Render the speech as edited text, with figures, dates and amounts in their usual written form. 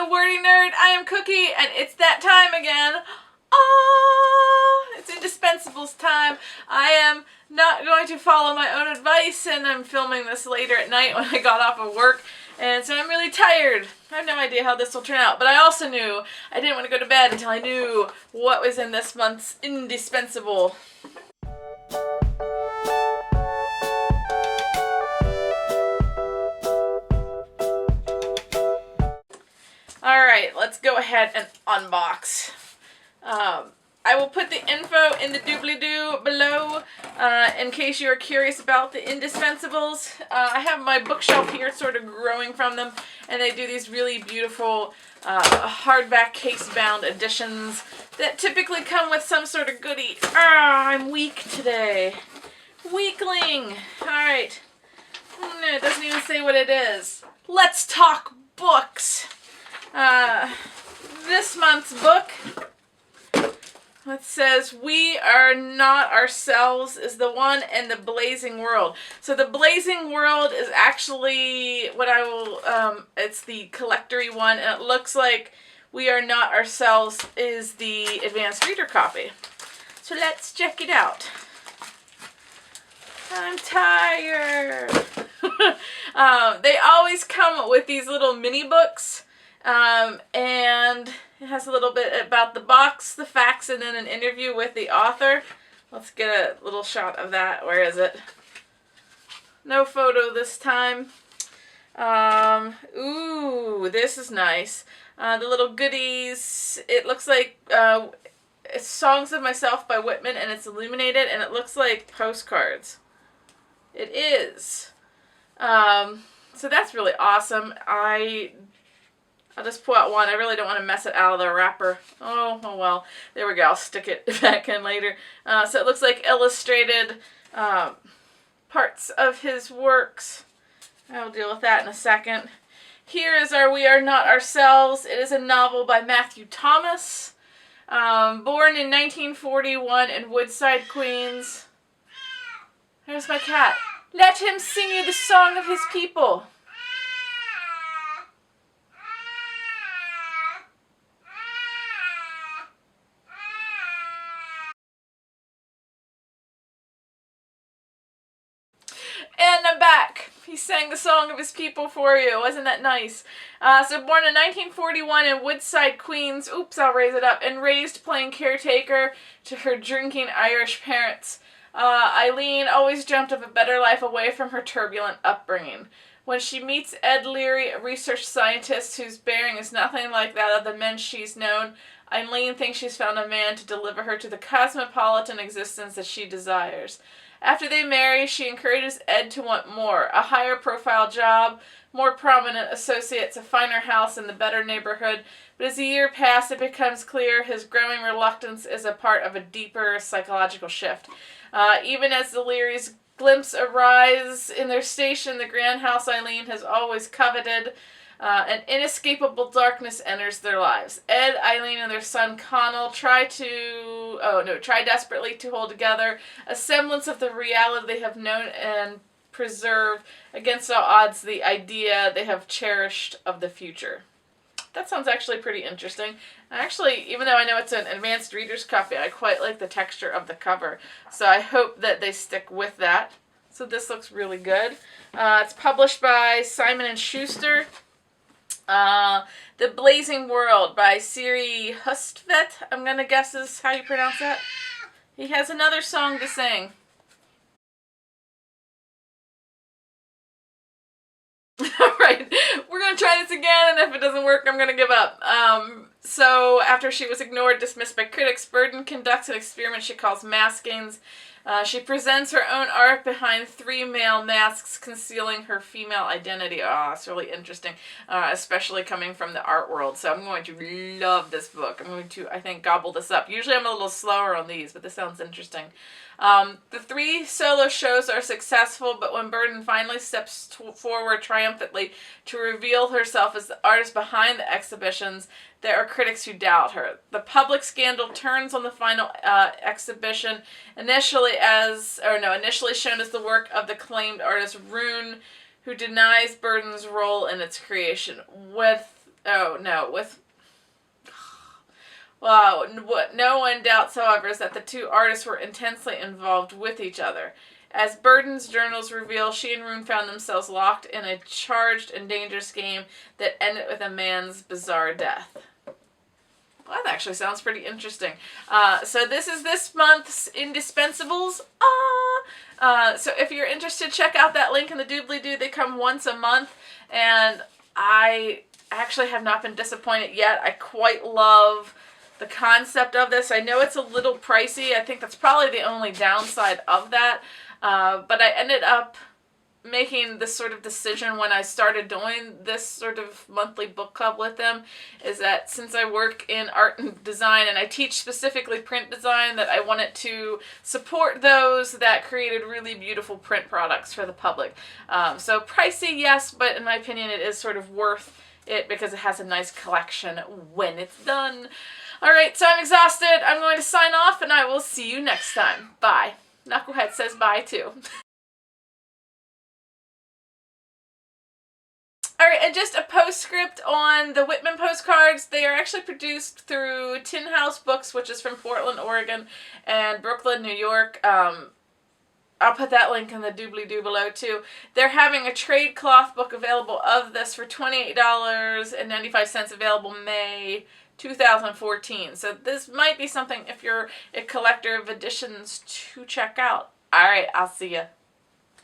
to Wordy Nerd. I am Cookie, and it's that time again. Oh, it's Indiespensibles time. I am not going to follow my own advice, and I'm filming this later at night when I got off of work, and so I'm really tired. I have no idea how this will turn out, but I also knew I didn't want to go to bed until I knew what was in this month's Indispensable. Alright, let's go ahead and unbox. I will put the info in the doobly-doo below in case you're curious about the Indiespensibles. I have my bookshelf here sort of growing from them, and they do these really beautiful hardback case-bound editions that typically come with some sort of goodie. I'm weak today. Weakling! Alright. It doesn't even say what it is. Let's talk books! This month's book, it says, "We Are Not Ourselves," is the one in the Blazing World. So the Blazing World is actually what I will, it's the collectory one, and it looks like "We Are Not Ourselves" is the advanced reader copy. So let's check it out. I'm tired. They always come with these little mini books. And it has a little bit about the box, the facts, and then an interview with the author. Let's get a little shot of that. Where is it? No photo this time. Ooh, this is nice. The little goodies. It looks like it's Songs of Myself by Whitman, and it's illuminated, and it looks like postcards. It is. So that's really awesome. I'll just pull out one. I really don't want to mess it out of the wrapper. Oh well. There we go. I'll stick it back in later. So it looks like illustrated parts of his works. I'll deal with that in a second. Here is our "We Are Not Ourselves." It is a novel by Matthew Thomas. Born in 1941 in Woodside, Queens. There's my cat. Let him sing you the song of his people. And I'm back. He sang the song of his people for you. Wasn't that nice? So born in 1941 in Woodside, Queens. Oops, I'll raise it up. And raised playing caretaker to her drinking Irish parents. Eileen always dreamt of a better life away from her turbulent upbringing. When she meets Ed Leary, a research scientist whose bearing is nothing like that of the men she's known, Eileen thinks she's found a man to deliver her to the cosmopolitan existence that she desires. After they marry, she encourages Ed to want more, a higher profile job, more prominent associates, a finer house, and the better neighborhood. But as the year passes, it becomes clear his growing reluctance is a part of a deeper psychological shift. Even as the Learys glimpse a rise in their station, the grand house Eileen has always coveted, an inescapable darkness enters their lives. Ed, Eileen, and their son Connell try desperately to hold together a semblance of the reality they have known and preserve against all odds the idea they have cherished of the future. That sounds actually pretty interesting. Actually, even though I know it's an advanced reader's copy, I quite like the texture of the cover. So I hope that they stick with that. So this looks really good. It's published by Simon & Schuster. The Blazing World by Siri Hustvedt, I'm going to guess is how you pronounce that. He has another song to sing. Alright, we're going to try this again, and if it doesn't work, I'm going to give up. So, after she was ignored, dismissed by critics, Burden conducts an experiment she calls maskings. She presents her own art behind 3 male masks, concealing her female identity. It's really interesting, especially coming from the art world. So I'm going to love this book. I'm going to, I think, gobble this up. Usually I'm a little slower on these, but this sounds interesting. The 3 solo shows are successful, but when Burden finally steps forward triumphantly to reveal herself as the artist behind the exhibitions, there are critics who doubt her. The public scandal turns on the final exhibition, initially shown as the work of the acclaimed artist Rune, who denies Burden's role in its creation. With Oh, no, with... Well, what no one doubts, however, is that the two artists were intensely involved with each other. As Burden's journals reveal, she and Rune found themselves locked in a charged and dangerous game that ended with a man's bizarre death. Well, that actually sounds pretty interesting. So this is this month's Indiespensibles. So if you're interested, check out that link in the doobly-doo. They come once a month, and I actually have not been disappointed yet. I quite love the concept of this. I know it's a little pricey. I think that's probably the only downside of that. But I ended up making this sort of decision when I started doing this sort of monthly book club with them, is that since I work in art and design and I teach specifically print design, that I wanted to support those that created really beautiful print products for the public. So pricey, yes, but in my opinion it is sort of worth it because it has a nice collection when it's done. Alright, so I'm exhausted. I'm going to sign off and I will see you next time. Bye. Knucklehead says bye too. Alright, and just a postscript on the Whitman postcards. They are actually produced through Tin House Books, which is from Portland, Oregon, and Brooklyn, New York. I'll put that link in the doobly-doo below too. They're having a trade cloth book available of this for $28.95, available May 2014. So this might be something, if you're a collector of editions, to check out. Alright, I'll see ya.